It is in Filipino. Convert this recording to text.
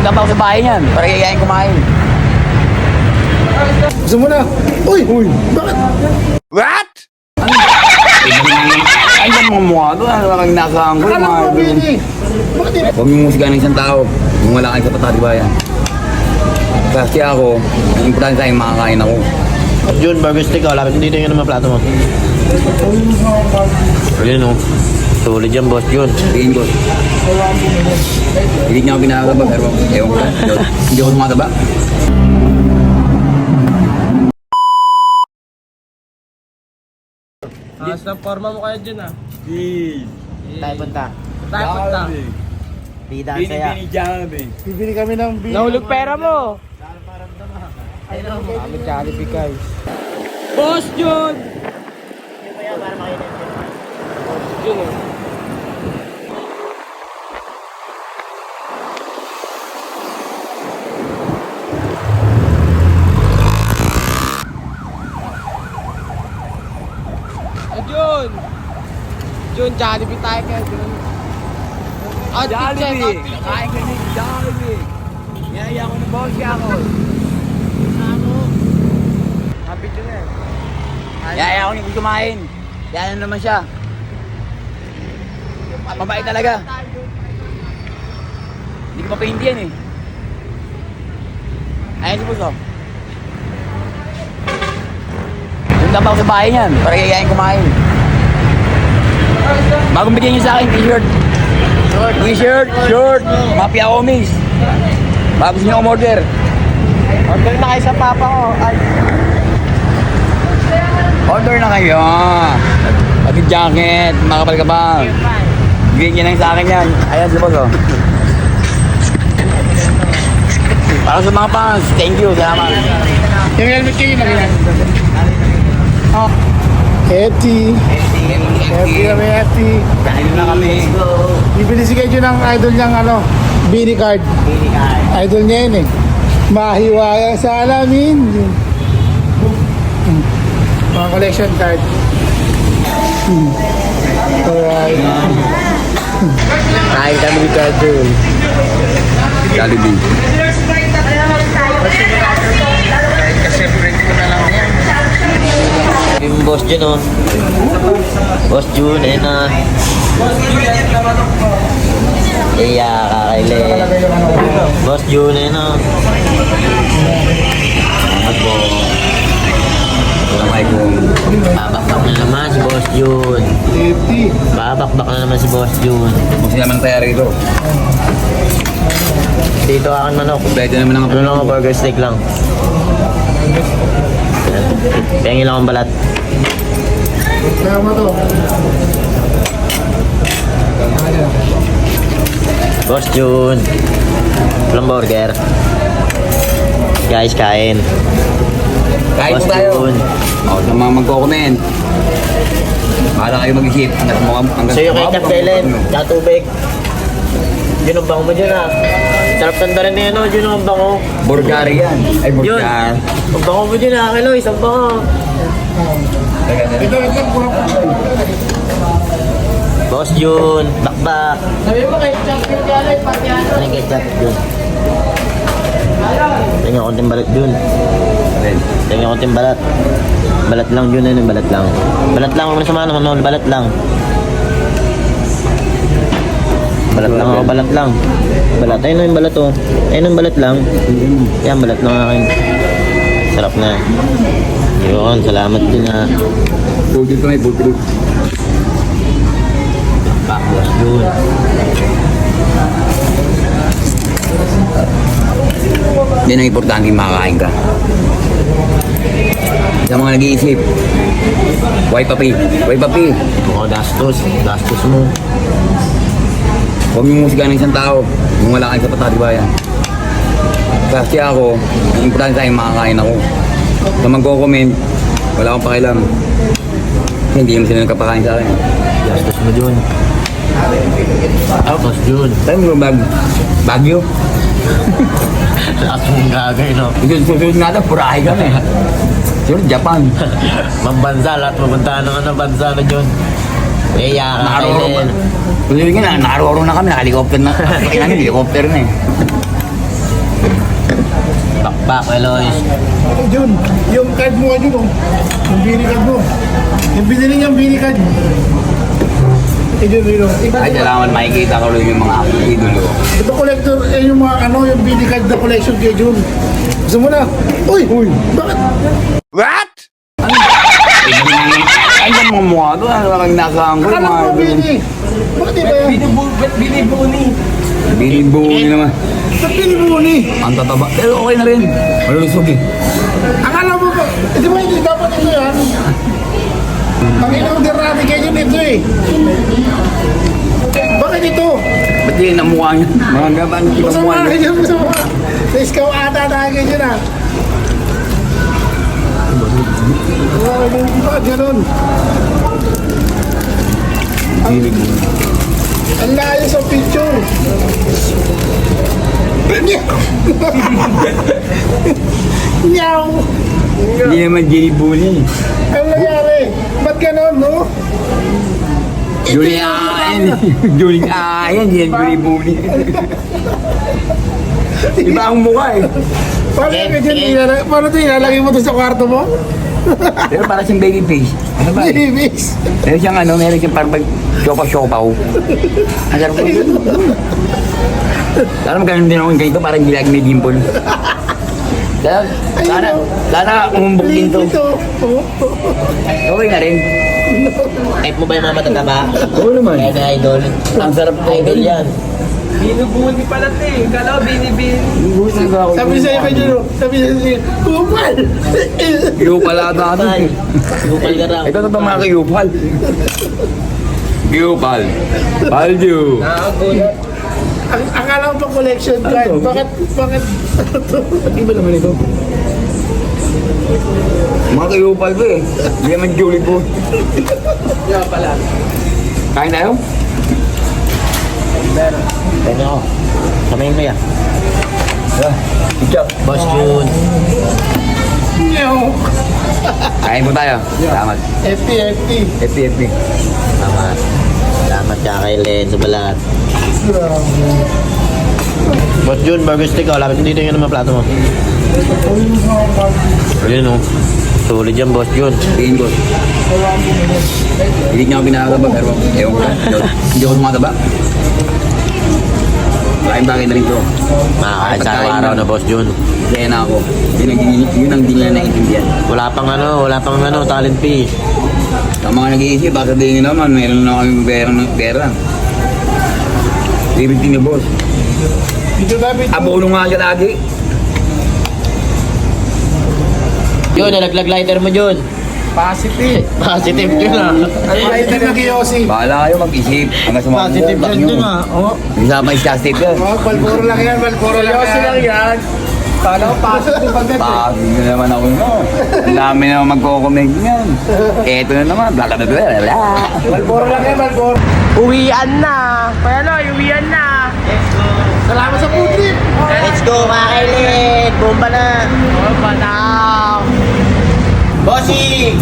Punta pa ako sa bahay niyan para yayain kumain. Gusto mo na? Uy! Uy! Bakit? What? Ano mga mukha doon? Ano kang nakaangkol? Alam mo, Bini! Bakit hindi? Huwag yung musika ng isang tao kung wala kayo sa patatibayan. Kasi ako, ang importante sa akin makakain ako. Jun, burger stick, oh. Lapit dito yung naman plato mo. Ayun, oh. Sulit yan, boss, Jun. Tingin ko. Hindi niya ako pinakakaba, pero ewan ko. Hindi ako tumataba. Taas ng forma mo kaya dyan ah. Tayo punta. Tayo punta. Bida ang saya. Bibili kami ng bini. Nahulog pera mo. Kami Jollibee guys. Boss Jun! Jun eh. Jun! Jun, Jollibee tayo kaya Jun. Oh, Jollibee! Kain ka ni Jollibee! Yaya ko ni boss ako. Happy Jun eh. Yaya ko ni kumain. Yaya naman siya. Mabait talaga. Hindi ko mapahindihan eh. Ayun si Puso. Punta pa ako sa bahay niyan para yayain kumain. Bagong bigyan niyo sa akin t-shirt. T-shirt, short, Mafia Omis. Bago niyo umorder. Order na kayo sa papa ko. Ay, Order na kayo. Pati jacket, makapal ka ba? Bigyan niya lang sa akin yan. Ayan si Boss oh. Para sa mga fans, thank you, salamat. Yung helmet kayo na ganyan. Hefty. Hefty kami, hefty. Dahil na kami. Bibili si Kedyo ng idol niyang Bini card. Idol niya yun eh. Mahiwaya sa alamin. Mga collection card. Alright. Kain kami ni Cartoon. Jollibee. Yung boss Jun, oh. Boss Jun, ayun na. Iya, kakaili. Boss Jun, ayun na. Salamat po. Salamat po. Babakbak na naman si Boss Jun. Hefty. Babakbak na naman si Boss Jun. Kung sila man tayo rito. Dito akin manok. Kompleto naman ang Ano lang ako, burger steak lang. Pengi lang ang balat. Kaya mo to. Boss Jun. Walang burger. Guys, kain. Kain Boss po tayo. Jun. Ako sa mga magko-comment. Bahala kayo mag-isip. Hanggang So yung ketchup kailan, tsaka tubig. Yun ang bango mo dyan ah. Sarap tanda rin na yan oh, yun ang bango. Burgari yan. Ay, Yun. burgari. Ang bango mo dyan ah, kilo, isang bango. Ito, Boss Jun, bakbak. sabi mo kay Champion Jalay, pati ano. Ano yung ketchup Jun? Tingnan yung konting balat Jun. Tingnan yung konting balat. Balat lang Jun, ayun yung balat lang. Balat lang, huwag na sama naman, balat lang. Balat lang ako, balat lang. Balat, ayun na yung balat oh. Ayun yung balat lang. Yan, balat lang akin. Sarap na. Yun, salamat din ha. Food dito na food fruit. Bakwas yun. Yan ang importante makakain ka. Sa mga nag-iisip, why papi? Why papi? Oo, dastos. Dastos mo. Huwag yung musika ng isang tao kung wala kayo sa patatibayan. Kasi ako, ang importante sa akin makakain ako. Sa magko-comment, wala akong pakialam. Kasi hindi naman sila nagkapakain sa akin. Dastos mo Jun. Tapos Jun. Saan mo bag? Baguio? Lahat mong gagay no. Susunod nga daw, purahe kami. Siguro Japan. Mambansa, lahat mapuntahan ng ano, bansa na Jun. Iya, Nakaroro kakainin. Susunod nga na, nakaroro na kami, naka-helicopter na. Kaya helicopter na eh. Taba, Elois. Jun, yung card mo Jun, oh. Yung bini card mo. Yung binili niyang bini card. Jun, yun, oh. Ay, salamat makikita ko rin yung mga aking idolo. Ito collector, yung mga ano, yung bini card na collection kay Jun. Gusto mo na? Uy! Bakit? Ay, ang mga mukha doon. Ano lang nasa angkol. Akala ko bini. Bakit di ba yan? Binibuni naman. Ba't binibuni? Ang tataba. Pero okay na rin. Malusog eh. Akala mo ba? Di ba hindi dapat ito yan? Panginoon din natin kayo nito eh. Bakit ito? Ba't yun ang mukha niya? Mga gaban, ibang mukha Masama niya. ka dyan, masama. Sa iskaw ata tayo kayo dyan ah. Bakit ganun? Ang layo sa picture. Nyaw! Hindi naman ginibuni. Ang nangyari? Ba't ganun, no? Julian! Julian! Hindi yan ginibuni. Iba ang mukha eh. Paano ito ilalagay mo doon sa kwarto mo? Pero para siyang baby face. Ano ba? Babies. Meron siyang ano, meron siyang parang siopa-siopaw. Ang sarap ko. Sana magkaroon din ako ng ganito, parang gilag may dimple. Sana umumbok din to. Okay na rin. Type mo ba yung mga matataba? Oo naman. Kaya na idol. Ang sarap ko. Idol yan. Binubuni pala ito eh. Kala ko binibini. Sabi sa'yo kay Juno, sabi sa'yo, kupal! Yupal ata ito. Ay, lupal ka raw. Ito na itong mga kiyupal. Kiyupal. Palju. Nakagulat. Ang akala ko pa collection card. Ano? Bakit? Ba't iba naman ito? Mga kiyupal ko eh. Hindi naman Julie po. Yan pala. Kain tayo? Kaya ako. Samayin mo yan. Ichak. Boss Jun. Nyaw! Kain po tayo. Salamat. FT. FP. Salamat. Salamat ka kay Len sa balat. Boss Jun, burger stick ako. Lapit dito yung naman plato mo. Ayun o. Solid yan, Boss Jun. Tingin ko. Hindi niya ako pinakataba pero ewan ko lang. Hindi ako tumataba. Laking bagay na rin to. Makakain sa araw-araw na, Boss Jun. Kaya na ako. Yun ang di nila naiintindihan. Wala pang talent fee. Ang mga nag-iisip, baka sabihin nyo naman, meron na kami pera. Bibigti ni boss. Dito David. Abono nga siya lagi. Jun, nalaglag lighter mo, Jun. Positive. Positive Jun ah. Ay, ito na kiyosi. Bahala kayo mag-isip. Hanggang sa mga Positive mukbang Jun nyo. ah. Oo. Isa pa istastate yan. Oh, Balboro lang yan. Seryoso lang yan. Kala ko positive agad eh. Pagod na naman ako no. Ang dami na magko-comment niyan. Eto na naman. Blablabla. Balboro lang yan, Balboro. Uwian na. Kaya no, uwian na. Salamat sa food trip. Let's go, mga kailit. Bomba na. Oh, banaw. Bossy!